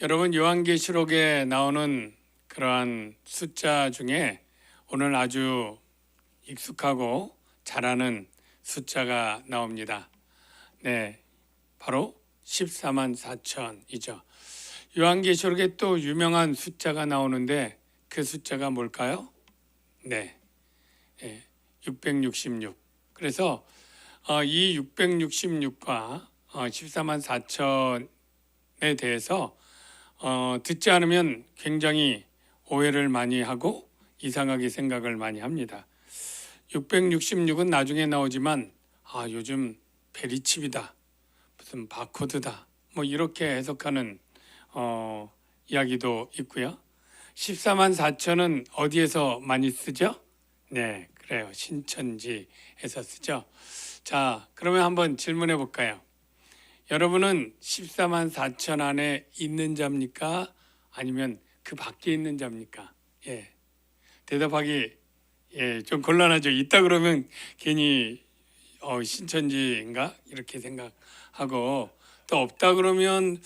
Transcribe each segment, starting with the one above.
여러분, 요한계시록에 나오는 그러한 숫자 중에 오늘 아주 익숙하고 잘 아는 숫자가 나옵니다. 네, 바로 14만 4천이죠. 요한계시록에 또 유명한 숫자가 나오는데 그 숫자가 뭘까요? 네, 666. 그래서 이 666과 14만 4천에 대해서 듣지 않으면 굉장히 오해를 많이 하고 이상하게 생각을 많이 합니다. 666은 나중에 나오지만 요즘 베리칩이다, 무슨 바코드다, 뭐 이렇게 해석하는 이야기도 있고요. 14만 4천은 어디에서 많이 쓰죠? 네, 그래요. 신천지에서 쓰죠. 자, 그러면 한번 질문해 볼까요? 여러분은 14만 4천 안에 있는 자입니까? 아니면 그 밖에 있는 자입니까? 대답하기 좀 곤란하죠. 있다 그러면 괜히 신천지인가 이렇게 생각하고, 또 없다 그러면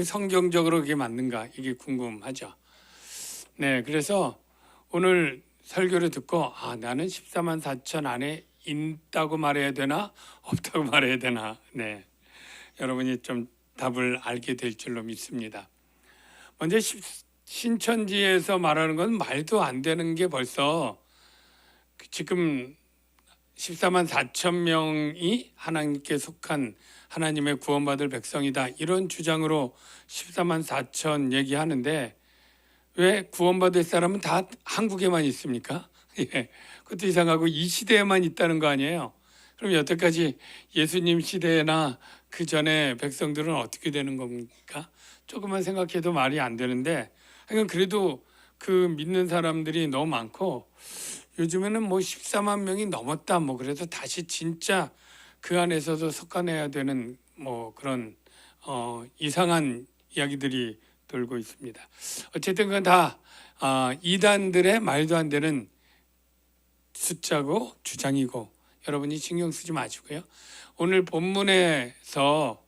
성경적으로 그게 맞는가 이게 궁금하죠. 네, 그래서 오늘 설교를 듣고 나는 14만 4천 안에 있다고 말해야 되나 없다고 말해야 되나, 네, 여러분이 좀 답을 알게 될 줄로 믿습니다. 먼저 신천지에서 말하는 건 말도 안 되는 게 벌써 지금 14만 4천 명이 하나님께 속한 하나님의 구원받을 백성이다, 이런 주장으로 14만 4천 얘기하는데 왜 구원받을 사람은 다 한국에만 있습니까? 그것도 이상하고 이 시대에만 있다는 거 아니에요? 그럼 여태까지 예수님 시대나 그 전에 백성들은 어떻게 되는 겁니까? 조금만 생각해도 말이 안 되는데, 그래도 그 믿는 사람들이 너무 많고 요즘에는 뭐 14만 명이 넘었다, 뭐 그래서 다시 진짜 그 안에서도 섞어내야 되는 뭐 그런 이상한 이야기들이 돌고 있습니다. 어쨌든 그건 다 이단들의 말도 안 되는 숫자고 주장이고 여러분이 신경 쓰지 마시고요. 오늘 본문에서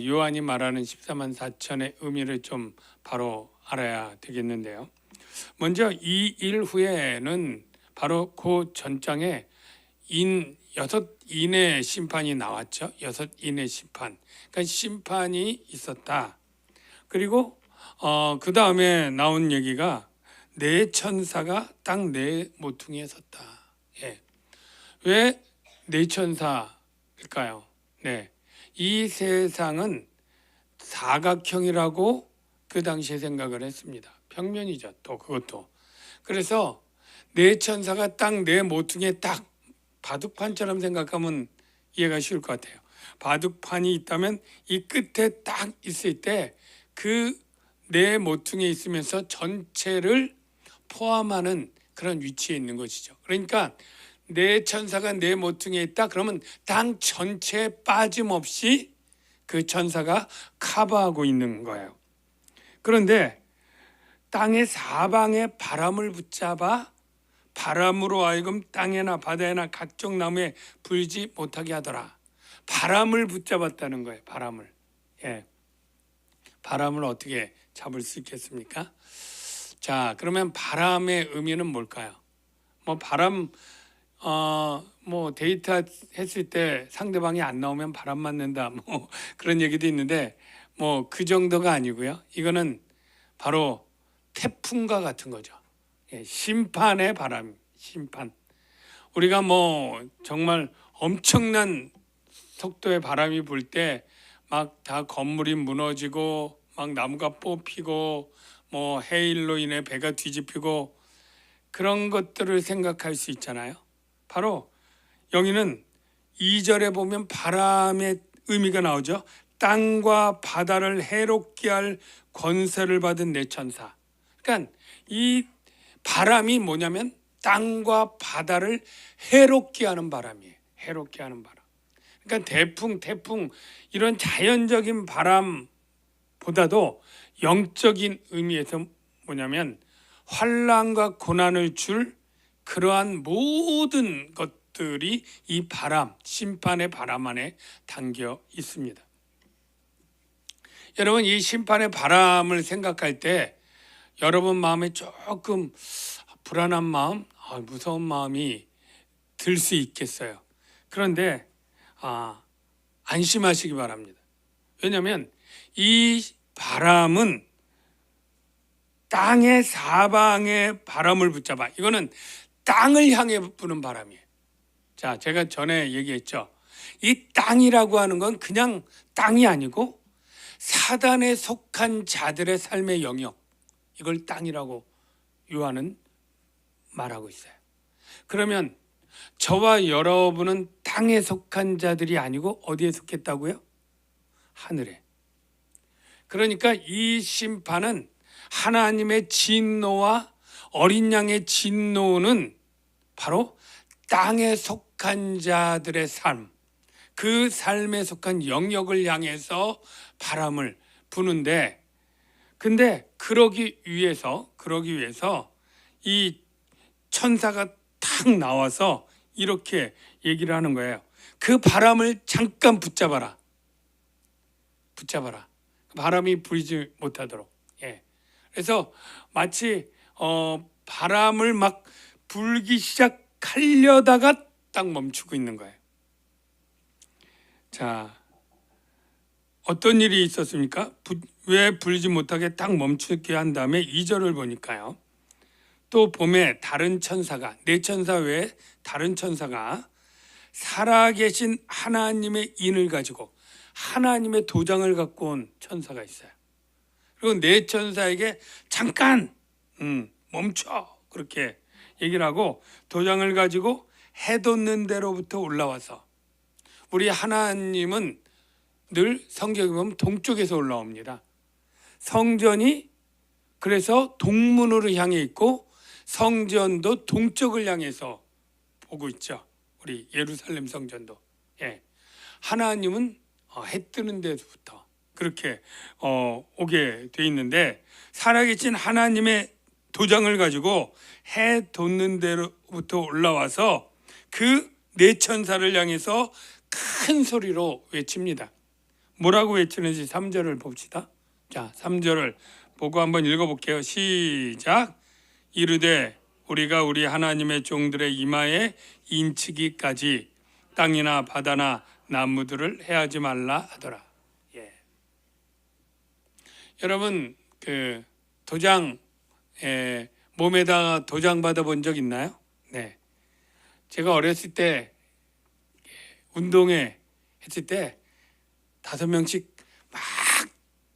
요한이 말하는 14만 4천의 의미를 좀 바로 알아야 되겠는데요. 먼저 이 일 후에는 바로 그 전장에 여섯 인의 심판이 나왔죠. 여섯 인의 심판. 그러니까 심판이 있었다. 그리고 그 다음에 나온 얘기가 네 천사가 땅 네 모퉁이에 섰다. 왜 네 천사일까요? 네, 이 세상은 사각형이라고 그 당시에 생각을 했습니다. 평면이죠. 또 그것도. 그래서 네 천사가 땅 네 모퉁이에 딱 바둑판처럼 생각하면 이해가 쉬울 것 같아요. 바둑판이 있다면 이 끝에 딱 있을 때 그 네 모퉁이에 있으면서 전체를 포함하는 그런 위치에 있는 것이죠. 그러니까 네 천사가 네 모퉁이에 있다 그러면 땅 전체에 빠짐없이 그 천사가 커버하고 있는 거예요. 그런데 땅의 사방에 바람을 붙잡아 바람으로 하여금 땅에나 바다에나 각종 나무에 불지 못하게 하더라. 바람을 붙잡았다는 거예요. 바람을. 바람을 어떻게 잡을 수 있겠습니까? 자, 그러면 바람의 의미는 뭘까요? 뭐 바람 뭐 데이트 했을 때 상대방이 안 나오면 바람 맞는다, 뭐 그런 얘기도 있는데 뭐 그 정도가 아니고요. 이거는 바로 태풍과 같은 거죠. 심판의 바람, 심판. 우리가 뭐 정말 엄청난 속도의 바람이 불 때 막 다 건물이 무너지고 막 나무가 뽑히고 뭐 해일로 인해 배가 뒤집히고 그런 것들을 생각할 수 있잖아요. 바로 여기는 2절에 보면 바람의 의미가 나오죠. 땅과 바다를 해롭게 할 권세를 받은 네 천사. 그러니까 이 바람이 뭐냐면 땅과 바다를 해롭게 하는 바람이에요. 해롭게 하는 바람. 그러니까 태풍 이런 자연적인 바람보다도 영적인 의미에서 뭐냐면 환난과 고난을 줄 그러한 모든 것들이 이 바람, 심판의 바람 안에 담겨 있습니다. 여러분 이 심판의 바람을 생각할 때 여러분 마음에 조금 불안한 마음, 무서운 마음이 들 수 있겠어요. 그런데 안심하시기 바랍니다. 왜냐하면 이 바람은 땅의 사방의 바람을 붙잡아. 이거는 땅을 향해 부는 바람이에요. 자, 제가 전에 얘기했죠. 이 땅이라고 하는 건 그냥 땅이 아니고 사단에 속한 자들의 삶의 영역, 이걸 땅이라고 요한은 말하고 있어요. 그러면 저와 여러분은 땅에 속한 자들이 아니고 어디에 속했다고요? 하늘에. 그러니까 이 심판은 하나님의 진노와 어린 양의 진노는 바로 땅에 속한 자들의 삶, 그 삶에 속한 영역을 향해서 바람을 부는데, 근데 그러기 위해서 이 천사가 탁 나와서 이렇게 얘기를 하는 거예요. 그 바람을 잠깐 붙잡아라. 바람이 불지 못하도록. 예. 그래서 마치 바람을 막 불기 시작하려다가 딱 멈추고 있는 거예요. 자, 어떤 일이 있었습니까? 왜 불지 못하게 딱 멈추게 한 다음에 2절을 보니까요. 또 봄에 다른 천사가, 네 천사 외에 다른 천사가 살아계신 하나님의 인을 가지고 하나님의 도장을 갖고 온 천사가 있어요. 그리고 네 천사에게 잠깐 멈춰, 그렇게 얘기를 하고 도장을 가지고 해 돋는 데로부터 올라와서, 우리 하나님은 늘 성경에 보면 동쪽에서 올라옵니다. 성전이 그래서 동문으로 향해 있고 성전도 동쪽을 향해서 보고 있죠. 우리 예루살렘 성전도. 예. 하나님은 해 뜨는 데부터 그렇게 오게 돼 있는데, 살아계신 하나님의 도장을 가지고 해 돋는 데로부터 올라와서 그 네 천사를 향해서 큰 소리로 외칩니다. 뭐라고 외치는지 3절을 봅시다. 자, 3절을 보고 한번 읽어볼게요. 시작. 이르되 우리가 우리 하나님의 종들의 이마에 인치기까지 땅이나 바다나 나무들을 해하지 말라 하더라. 예. 여러분 그 도장, 몸에다 도장 받아본 적 있나요? 네. 제가 어렸을 때 운동회 했을 때 5명씩 막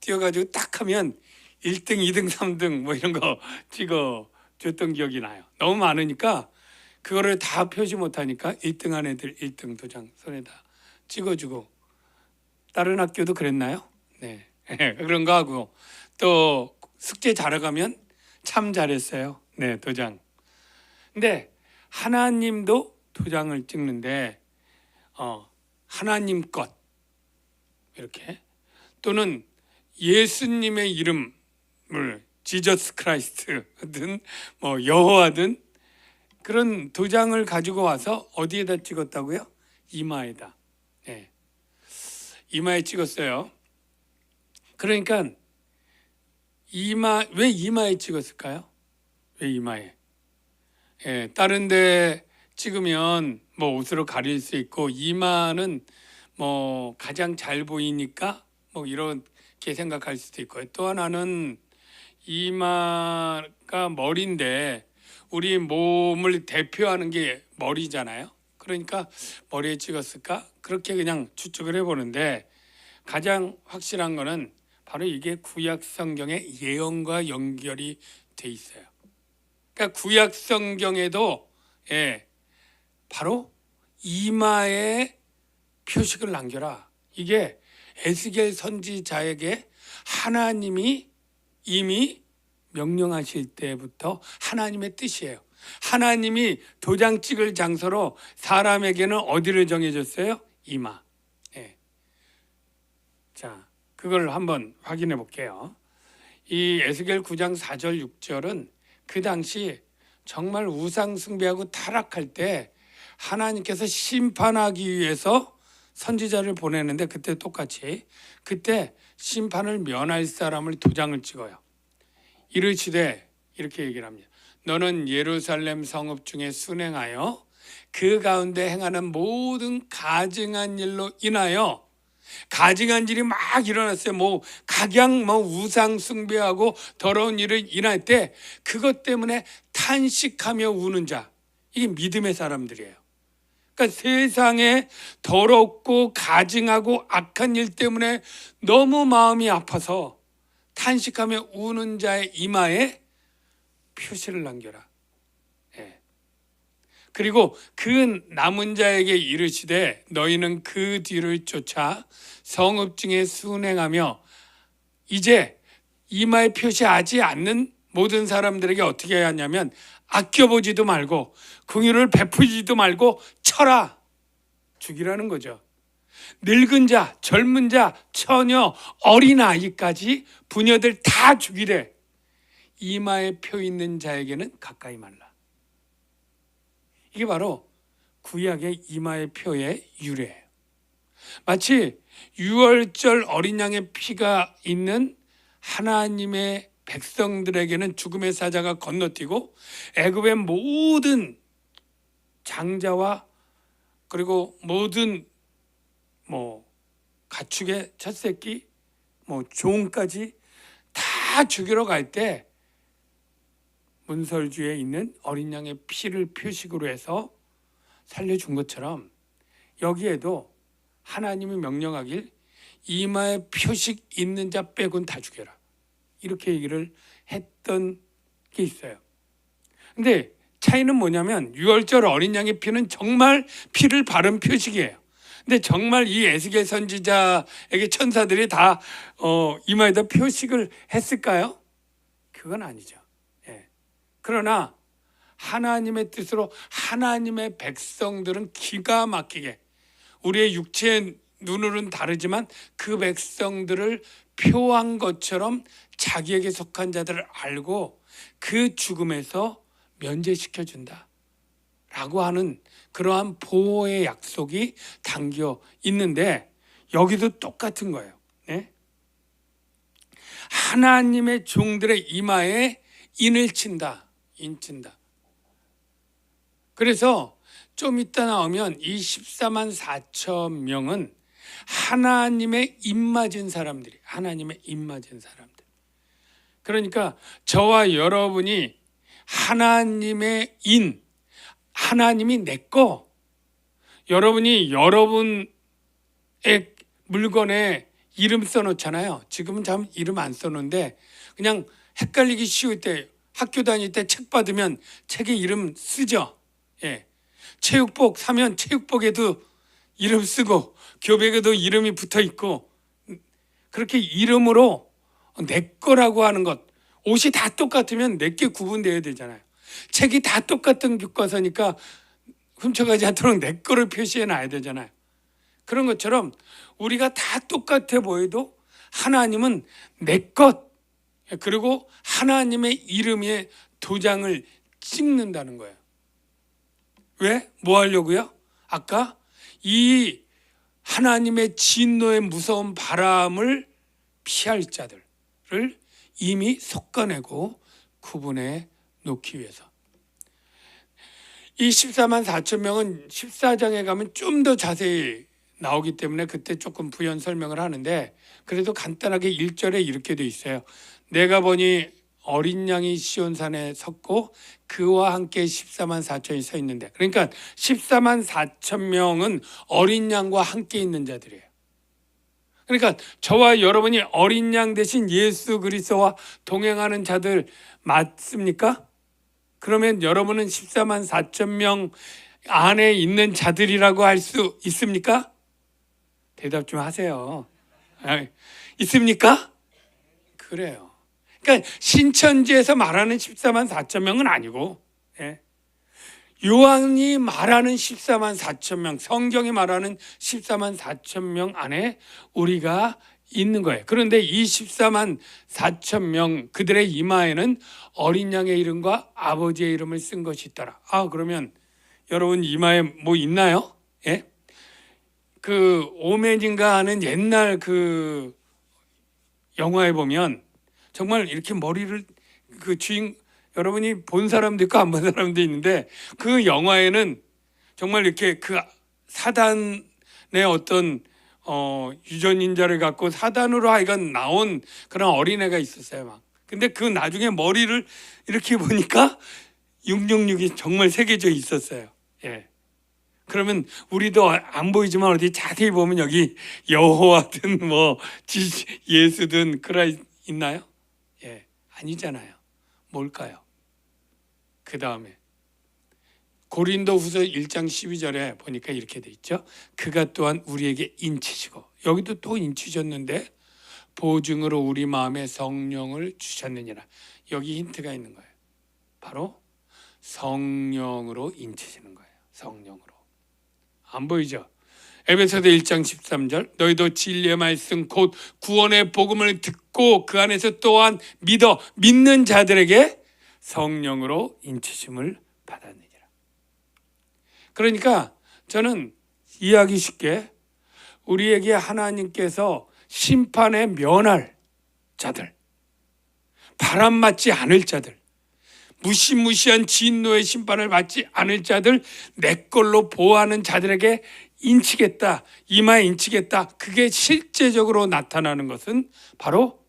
뛰어가지고 딱 하면 1등, 2등, 3등 뭐 이런 거 찍어줬던 기억이 나요. 너무 많으니까 그거를 다 표시 못하니까 1등 한 애들 1등 도장 손에다 찍어주고. 다른 학교도 그랬나요? 네. 그런 거 하고, 또 숙제 잘해가면 참 잘했어요. 네, 도장. 근데 하나님도 도장을 찍는데 하나님 것 이렇게, 또는 예수님의 이름을 지저스 크라이스트든 뭐 여호와든 그런 도장을 가지고 와서 어디에다 찍었다고요? 이마에다. 네. 이마에 찍었어요. 그러니까 왜 이마에 찍었을까요? 왜 이마에? 예, 다른 데 찍으면 뭐 옷으로 가릴 수 있고, 이마는 뭐 가장 잘 보이니까 뭐 이렇게 생각할 수도 있고요. 또 하나는 이마가 머리인데 우리 몸을 대표하는 게 머리잖아요. 그러니까 머리에 찍었을까? 그렇게 그냥 추측을 해보는데, 가장 확실한 거는 바로 이게 구약 성경의 예언과 연결이 돼 있어요. 그러니까 구약 성경에도 바로 이마에 표식을 남겨라. 이게 에스겔 선지자에게 하나님이 이미 명령하실 때부터 하나님의 뜻이에요. 하나님이 도장 찍을 장소로 사람에게는 어디를 정해줬어요? 이마. 예. 자, 그걸 한번 확인해 볼게요. 이 에스겔 9장 4절 6절은 그 당시 정말 우상 숭배하고 타락할 때 하나님께서 심판하기 위해서 선지자를 보내는데 그때 똑같이 그때 심판을 면할 사람을 도장을 찍어요. 이르시되 이렇게 얘기를 합니다. 너는 예루살렘 성읍 중에 순행하여 그 가운데 행하는 모든 가증한 일로 인하여 가증한 일이 막 일어났어요. 각양 우상 숭배하고 더러운 일을 인할 때 그것 때문에 탄식하며 우는 자, 이게 믿음의 사람들이에요. 그러니까 세상에 더럽고 가증하고 악한 일 때문에 너무 마음이 아파서 탄식하며 우는 자의 이마에 표시를 남겨라. 그리고 그 남은 자에게 이르시되 너희는 그 뒤를 쫓아 성읍 중에 순행하며, 이제 이마에 표시하지 않는 모든 사람들에게 어떻게 해야 하냐면 아껴보지도 말고 긍휼을 베푸지도 말고 쳐라, 죽이라는 거죠. 늙은 자, 젊은 자, 처녀, 어린아이까지 부녀들 다 죽이래. 이마에 표 있는 자에게는 가까이 말라. 이게 바로 구약의 이마의 표의 유래예요. 마치 유월절 어린 양의 피가 있는 하나님의 백성들에게는 죽음의 사자가 건너뛰고 애굽의 모든 장자와 그리고 모든 가축의 첫 새끼 종까지 다 죽이러 갈 때 문설주에 있는 어린 양의 피를 표식으로 해서 살려준 것처럼 여기에도 하나님이 명령하길 이마에 표식 있는 자 빼곤 다 죽여라, 이렇게 얘기를 했던 게 있어요. 근데 차이는 뭐냐면 유월절 어린 양의 피는 정말 피를 바른 표식이에요. 근데 정말 이 에스겔 선지자에게 천사들이 다 이마에다 표식을 했을까요? 그건 아니죠. 그러나 하나님의 뜻으로 하나님의 백성들은 기가 막히게, 우리의 육체의 눈으로는 다르지만 그 백성들을 표한 것처럼 자기에게 속한 자들을 알고 그 죽음에서 면제시켜준다 라고 하는 그러한 보호의 약속이 담겨 있는데, 여기도 똑같은 거예요. 하나님의 종들의 이마에 인을 친다, 인친다. 그래서 좀 이따 나오면 이 14만 4천 명은 하나님의 입맞은 사람들이, 하나님의 입맞은 사람들. 그러니까 저와 여러분이 하나님의 인, 하나님이 내 거, 여러분이 여러분의 물건에 이름 써놓잖아요. 지금은 참 이름 안 써놓는데 그냥 헷갈리기 쉬울 때 학교 다닐 때 책 받으면 책에 이름 쓰죠. 체육복 사면 체육복에도 이름 쓰고 교복에도 이름이 붙어 있고, 그렇게 이름으로 내 거라고 하는 것, 옷이 다 똑같으면 내게 구분되어야 되잖아요. 책이 다 똑같은 교과서니까 훔쳐가지 않도록 내 거를 표시해 놔야 되잖아요. 그런 것처럼 우리가 다 똑같아 보여도 하나님은 내 것, 그리고 하나님의 이름에 도장을 찍는다는 거예요. 왜? 뭐 하려고요? 아까 이 하나님의 진노의 무서운 바람을 피할 자들을 이미 솎아내고 구분해 놓기 위해서. 이 14만 4천 명은 14장에 가면 좀 더 자세히 나오기 때문에 그때 조금 부연 설명을 하는데, 그래도 간단하게 1절에 이렇게 돼 있어요. 내가 보니 어린 양이 시온산에 섰고 그와 함께 14만 4천이 서 있는데, 그러니까 14만 4천 명은 어린 양과 함께 있는 자들이에요. 그러니까 저와 여러분이 어린 양 대신 예수 그리스도와 동행하는 자들 맞습니까? 그러면 여러분은 14만 4천 명 안에 있는 자들이라고 할 수 있습니까? 대답 좀 하세요. 있습니까? 그래요. 그러니까 신천지에서 말하는 14만 4천 명은 아니고, 요한이 말하는 14만 4천 명, 성경이 말하는 14만 4천 명 안에 우리가 있는 거예요. 그런데 이 14만 4천 명 그들의 이마에는 어린 양의 이름과 아버지의 이름을 쓴 것이 있더라. 그러면 여러분 이마에 뭐 있나요? 그 오맨인가 하는 옛날 그 영화에 보면 정말 이렇게 머리를 그 주인 여러분이 본 사람도 있고 안 본 사람도 있는데 그 영화에는 정말 이렇게 그 사단의 어떤 유전인자를 갖고 사단으로 하여간 나온 그런 어린애가 있었어요 막. 근데 그 나중에 머리를 이렇게 보니까 666이 정말 새겨져 있었어요. 예. 그러면 우리도 안 보이지만 어디 자세히 보면 여기 여호와든 뭐 예수든 그라 있나요? 예, 아니잖아요. 뭘까요? 그 다음에 고린도후서 1장 12절에 보니까 이렇게 돼 있죠. 그가 또한 우리에게 인치시고, 여기도 또 인치셨는데 보증으로 우리 마음에 성령을 주셨느니라. 여기 힌트가 있는 거예요. 바로 성령으로 인치시는 거예요. 성령으로. 안 보이죠? 에베소서 1장 13절 너희도 진리의 말씀 곧 구원의 복음을 듣고 그 안에서 또한 믿는 자들에게 성령으로 인치심을 받았느니라. 그러니까 저는 이해하기 쉽게 우리에게 하나님께서 심판에 면할 자들, 바람 맞지 않을 자들, 무시무시한 진노의 심판을 받지 않을 자들, 내 걸로 보호하는 자들에게 인치겠다, 이마에 인치겠다. 그게 실제적으로 나타나는 것은 바로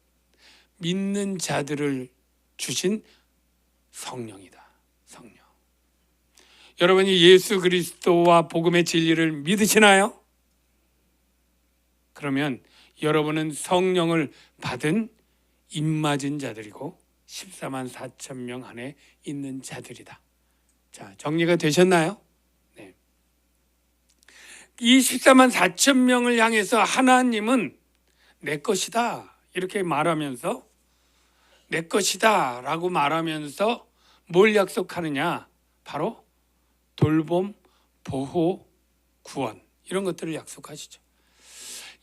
믿는 자들을 주신 성령이다. 성령. 여러분이 예수 그리스도와 복음의 진리를 믿으시나요? 그러면 여러분은 성령을 받은 입맞은 자들이고 14만 4천 명 안에 있는 자들이다. 자, 정리가 되셨나요? 네. 이 14만 4천 명을 향해서 하나님은 내 것이다 이렇게 말하면서 내 것이다 라고 말하면서 뭘 약속하느냐? 바로 돌봄, 보호, 구원 이런 것들을 약속하시죠.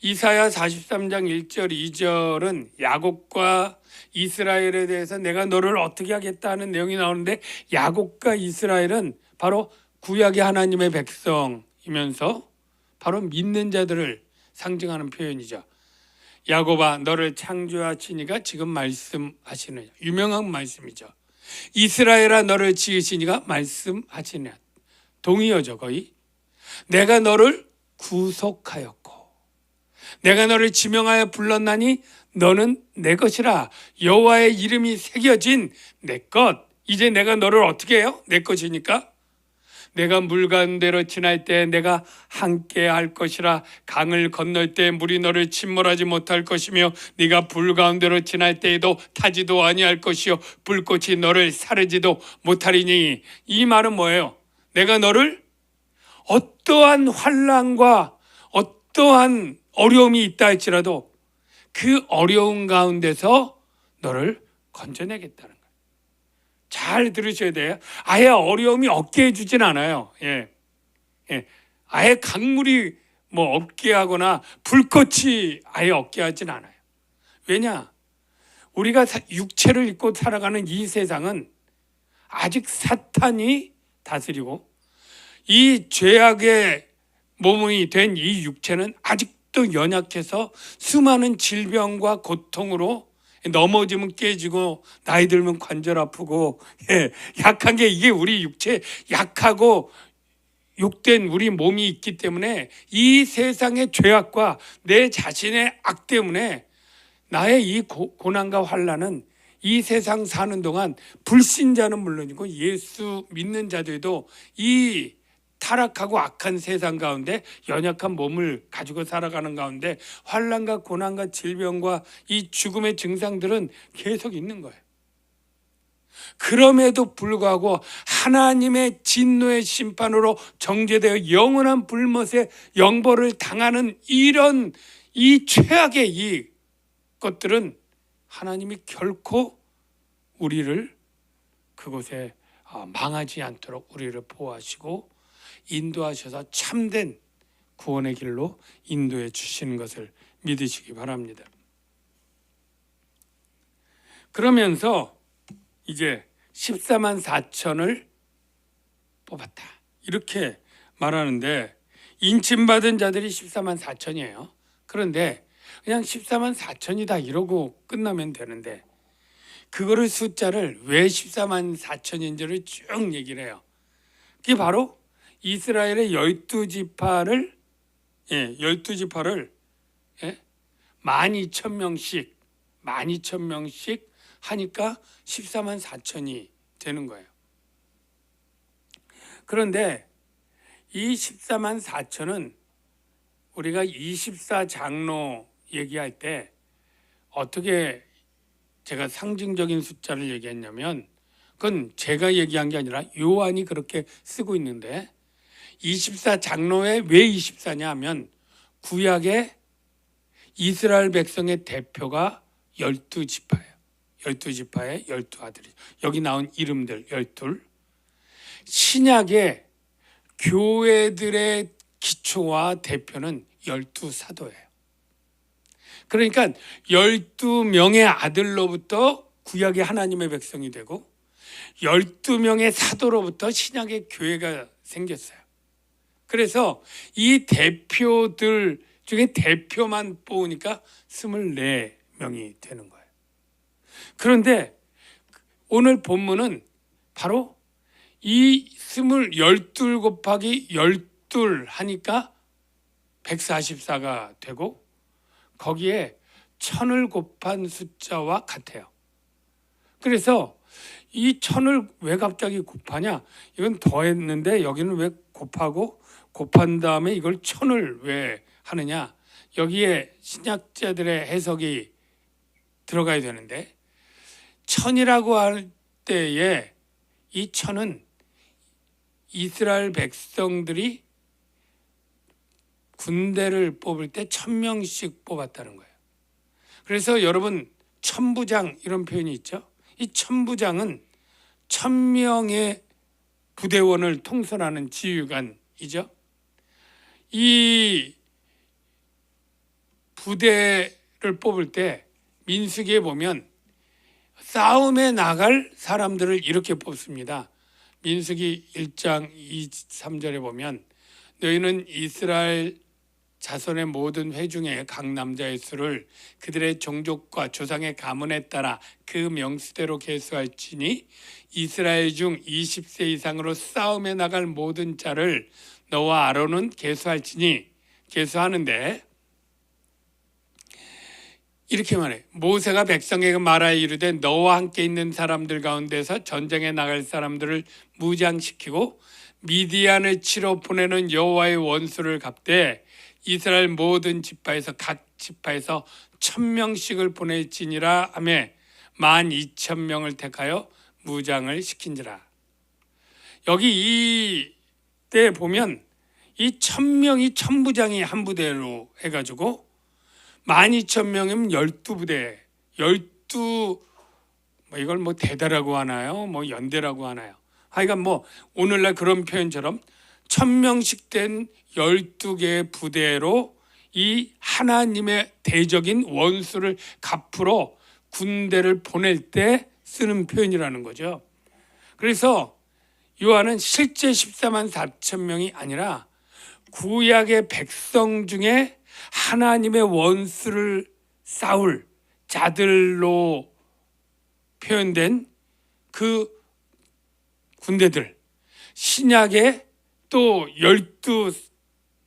이사야 43장 1절 2절은 야곱과 이스라엘에 대해서 내가 너를 어떻게 하겠다 하는 내용이 나오는데 야곱과 이스라엘은 바로 구약의 하나님의 백성이면서 바로 믿는 자들을 상징하는 표현이죠. 야곱아 너를 창조하시니가 지금 말씀하시느냐. 유명한 말씀이죠. 이스라엘아 너를 지으시니가 말씀하시느냐. 동의어죠 거의. 내가 너를 구속하였고 내가 너를 지명하여 불렀나니 너는 내 것이라. 여호와의 이름이 새겨진 내 것. 이제 내가 너를 어떻게 해요? 내 것이니까. 내가 물 가운데로 지날 때 내가 함께 할 것이라. 강을 건널 때 물이 너를 침몰하지 못할 것이며 네가 불 가운데로 지날 때에도 타지도 아니할 것이요 불꽃이 너를 사르지도 못하리니. 이 말은 뭐예요? 내가 너를 어떠한 환난과 어떠한 어려움이 있다 할지라도 그 어려운 가운데서 너를 건져내겠다는 거예요. 잘 들으셔야 돼요. 아예 어려움이 없게 해주진 않아요. 예. 아예 강물이 뭐 없게 하거나 불꽃이 아예 없게 하진 않아요. 왜냐? 우리가 육체를 입고 살아가는 이 세상은 아직 사탄이 다스리고 이 죄악의 몸이 된 이 육체는 아직도 연약해서 수많은 질병과 고통으로 넘어지면 깨지고 나이 들면 관절 아프고 약한 게 이게 우리 육체 약하고 욕된 우리 몸이 있기 때문에 이 세상의 죄악과 내 자신의 악 때문에 나의 이 고난과 환난은 이 세상 사는 동안 불신자는 물론이고 예수 믿는 자들도 이 타락하고 악한 세상 가운데 연약한 몸을 가지고 살아가는 가운데 환난과 고난과 질병과 이 죽음의 증상들은 계속 있는 거예요. 그럼에도 불구하고 하나님의 진노의 심판으로 정죄되어 영원한 불못의 영벌을 당하는 이런 이 최악의 이 것들은 하나님이 결코 우리를 그곳에 망하지 않도록 우리를 보호하시고 인도하셔서 참된 구원의 길로 인도해 주시는 것을 믿으시기 바랍니다. 그러면서 이제 14만 4천을 뽑았다 이렇게 말하는데 인침받은 자들이 14만 4천이에요. 그런데 그냥 14만 4천이다 이러고 끝나면 되는데 그거를 숫자를 왜 14만 4천인지를 쭉 얘기를 해요. 그게 바로 이스라엘의 12지파를 12지파를 12,000명씩 하니까 14만 4천이 되는 거예요. 그런데 이 14만 4천은 우리가 24장로 얘기할 때 어떻게 제가 상징적인 숫자를 얘기했냐면 그건 제가 얘기한 게 아니라 요한이 그렇게 쓰고 있는데 24장로에 왜 24냐 하면 구약의 이스라엘 백성의 대표가 12지파예요. 12지파의 12아들이 여기 나온 이름들 12. 신약의 교회들의 기초와 대표는 12사도예요. 그러니까 12명의 아들로부터 구약의 하나님의 백성이 되고 12명의 사도로부터 신약의 교회가 생겼어요. 그래서 이 대표들 중에 대표만 뽑으니까 24명이 되는 거예요. 그런데 오늘 본문은 바로 이 12 곱하기 12 하니까 144가 되고 거기에 1000을 곱한 숫자와 같아요. 그래서 이 1000을 왜 갑자기 곱하냐? 이건 더했는데 여기는 왜 곱한 다음에 이걸 1000을 왜 하느냐? 여기에 신약자들의 해석이 들어가야 되는데 1000이라고 할 때에 이 1000은 이스라엘 백성들이 군대를 뽑을 때 1000명씩 뽑았다는 거예요. 그래서 여러분 천부장 이런 표현이 있죠. 이 천부장은 1000명의 부대원을 통솔하는 지휘관이죠. 이 부대를 뽑을 때 민수기에 보면 싸움에 나갈 사람들을 이렇게 뽑습니다. 민수기 1장 2, 3절에 보면 너희는 이스라엘 자손의 모든 회중의 각 남자의 수를 그들의 종족과 조상의 가문에 따라 그 명수대로 계수할지니 이스라엘 중 20세 이상으로 싸움에 나갈 모든 자를 너와 아론은 계수할지니 계수하는데 이렇게 말해. 모세가 백성에게 말하여 이르되 너와 함께 있는 사람들 가운데서 전쟁에 나갈 사람들을 무장시키고 미디안을 치러 보내는 여호와의 원수를 갚되 이스라엘 모든 지파에서 각 지파에서 1000명씩을 보낼지니라 하며 12,000명을 택하여 무장을 시킨지라. 여기 이때 보면 이 1000명이 천부장이 한 부대로 해가지고 12,000명이면 12부대, 12 이걸 뭐 대대라고 하나요? 뭐 연대라고 하나요? 하여간 뭐 오늘날 그런 표현처럼 1000명씩 된 12개의 부대로 이 하나님의 대적인 원수를 갚으러 군대를 보낼 때 쓰는 표현이라는 거죠. 그래서 요한은 실제 14만 4천 명이 아니라 구약의 백성 중에 하나님의 원수를 싸울 자들로 표현된 그 군대들, 신약의 또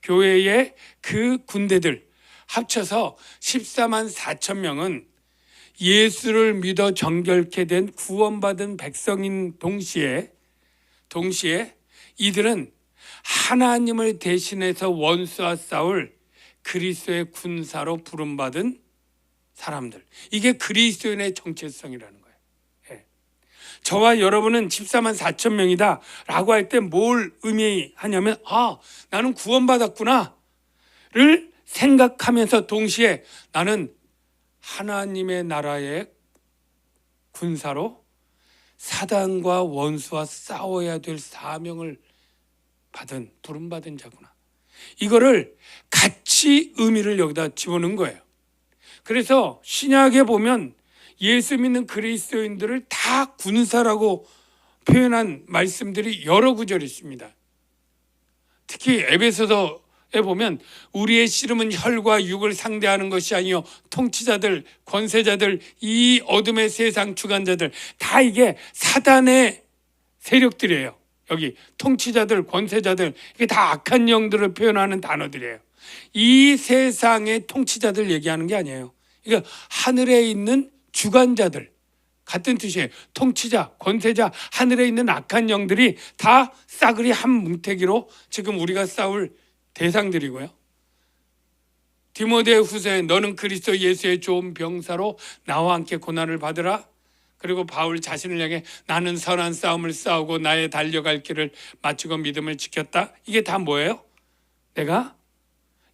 12교회의 그 군대들 합쳐서 14만 4천 명은 예수를 믿어 정결케 된 구원받은 백성인 동시에 이들은 하나님을 대신해서 원수와 싸울 그리스도의 군사로 부름받은 사람들. 이게 그리스도인의 정체성이라는 거예요. 예. 저와 여러분은 14만 4천 명이다 라고 할 때 뭘 의미하냐면 나는 구원받았구나 를 생각하면서 동시에 나는 하나님의 나라의 군사로 사단과 원수와 싸워야 될 사명을 부름받은 자구나. 이거를 같이 의미를 여기다 집어넣은 거예요. 그래서 신약에 보면 예수 믿는 그리스도인들을 다 군사라고 표현한 말씀들이 여러 구절이 있습니다. 특히 에베소서에 보면 우리의 씨름은 혈과 육을 상대하는 것이 아니요 통치자들, 권세자들, 이 어둠의 세상 주관자들, 다 이게 사단의 세력들이에요. 여기 통치자들, 권세자들, 이게 다 악한 영들을 표현하는 단어들이에요. 이 세상의 통치자들 얘기하는 게 아니에요. 이게 하늘에 있는 주관자들, 같은 뜻이에요. 통치자, 권세자, 하늘에 있는 악한 영들이 다 싸그리 한 뭉태기로 지금 우리가 싸울 대상들이고요. 디모데 후서에 너는 그리스도 예수의 좋은 병사로 나와 함께 고난을 받으라. 그리고 바울 자신을 향해 나는 선한 싸움을 싸우고 나의 달려갈 길을 마치고 믿음을 지켰다. 이게 다 뭐예요? 내가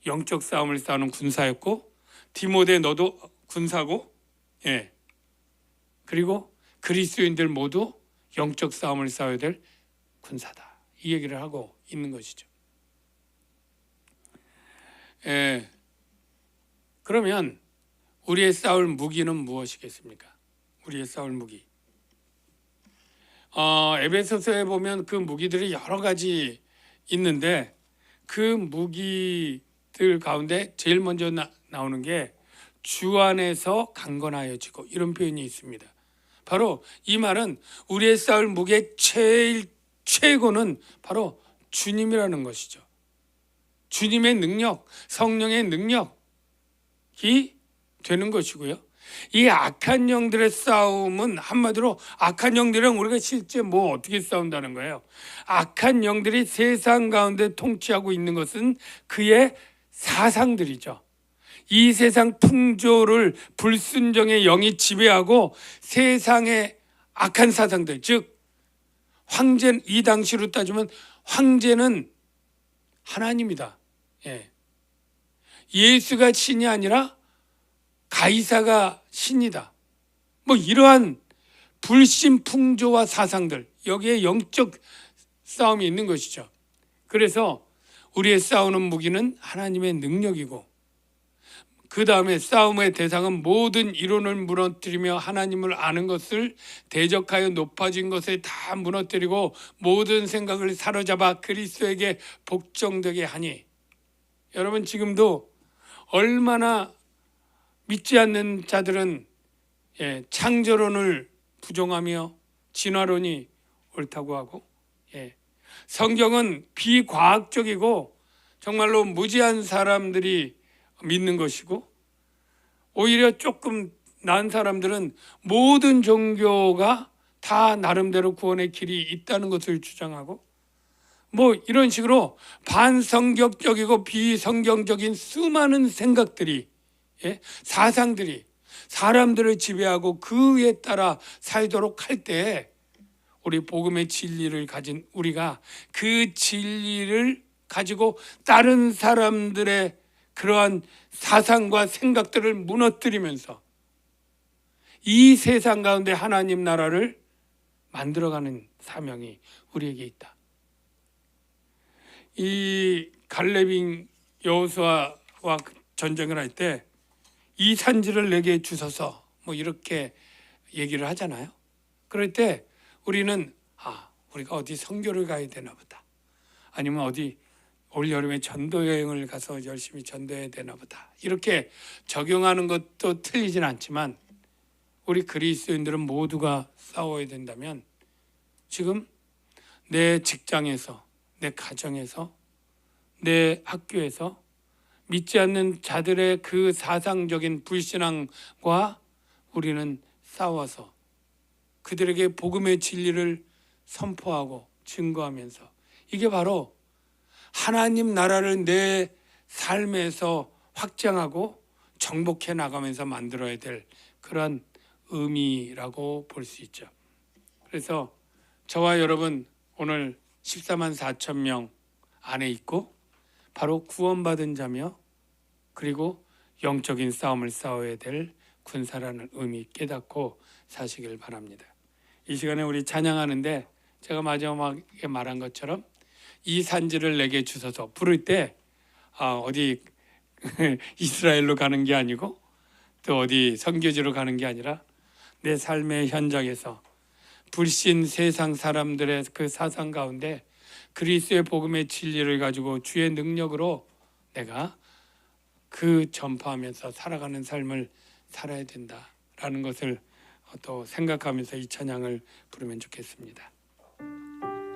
영적 싸움을 싸우는 군사였고, 디모데 너도 군사고, 예. 그리고 그리스도인들 모두 영적 싸움을 싸워야 될 군사다. 이 얘기를 하고 있는 것이죠. 예. 그러면 우리의 싸울 무기는 무엇이겠습니까? 우리의 싸울 무기. 에베소서에 보면 그 무기들이 여러 가지 있는데 그 무기들 가운데 제일 먼저 나오는 게 주 안에서 강건하여지고, 이런 표현이 있습니다. 바로 이 말은 우리의 싸울 무기의 최고는 바로 주님이라는 것이죠. 주님의 능력, 성령의 능력이 되는 것이고요. 이 악한 영들의 싸움은 한마디로 악한 영들이랑 우리가 실제 뭐 어떻게 싸운다는 거예요. 악한 영들이 세상 가운데 통치하고 있는 것은 그의 사상들이죠. 이 세상 풍조를 불순종의 영이 지배하고 세상의 악한 사상들, 즉 황제, 이 당시로 따지면 황제는 하나님이다. 예. 예수가 신이 아니라 가이사가 신이다. 뭐 이러한 불신 풍조와 사상들, 여기에 영적 싸움이 있는 것이죠. 그래서 우리의 싸우는 무기는 하나님의 능력이고, 그 다음에 싸움의 대상은 모든 이론을 무너뜨리며 하나님을 아는 것을 대적하여 높아진 것을 다 무너뜨리고 모든 생각을 사로잡아 그리스도에게 복종되게 하니, 여러분 지금도 얼마나 믿지 않는 자들은 창조론을 부정하며 진화론이 옳다고 하고, 성경은 비과학적이고 정말로 무지한 사람들이 믿는 것이고, 오히려 조금 나은 사람들은 모든 종교가 다 나름대로 구원의 길이 있다는 것을 주장하고, 뭐 이런 식으로 반성경적이고 비성경적인 수많은 생각들이, 사상들이 사람들을 지배하고 그에 따라 살도록 할 때, 우리 복음의 진리를 가진 우리가 그 진리를 가지고 다른 사람들의 그러한 사상과 생각들을 무너뜨리면서 이 세상 가운데 하나님 나라를 만들어가는 사명이 우리에게 있다. 이 갈렙인 여호수아와 전쟁을 할 때 이 산지를 내게 주소서, 뭐 이렇게 얘기를 하잖아요. 그럴 때 우리는 우리가 어디 선교를 가야 되나 보다, 아니면 어디 올 여름에 전도 여행을 가서 열심히 전도해야 되나 보다, 이렇게 적용하는 것도 틀리진 않지만, 우리 그리스도인들은 모두가 싸워야 된다면 지금 내 직장에서, 내 가정에서, 내 학교에서 믿지 않는 자들의 그 사상적인 불신앙과 우리는 싸워서 그들에게 복음의 진리를 선포하고 증거하면서, 이게 바로 하나님 나라를 내 삶에서 확장하고 정복해 나가면서 만들어야 될 그런 의미라고 볼 수 있죠. 그래서 저와 여러분 오늘 14만 4천 명 안에 있고 바로 구원받은 자며, 그리고 영적인 싸움을 싸워야 될 군사라는 의미 깨닫고 사시길 바랍니다. 이 시간에 우리 찬양하는데 제가 마지막에 말한 것처럼 이 산지를 내게 주소서 부를 때 어디 이스라엘로 가는 게 아니고 또 어디 선교지로 가는 게 아니라 내 삶의 현장에서 불신 세상 사람들의 그 사상 가운데 그리스도의 복음의 진리를 가지고 주의 능력으로 내가 그 전파하면서 살아가는 삶을 살아야 된다라는 것을 또 생각하면서 이 찬양을 부르면 좋겠습니다.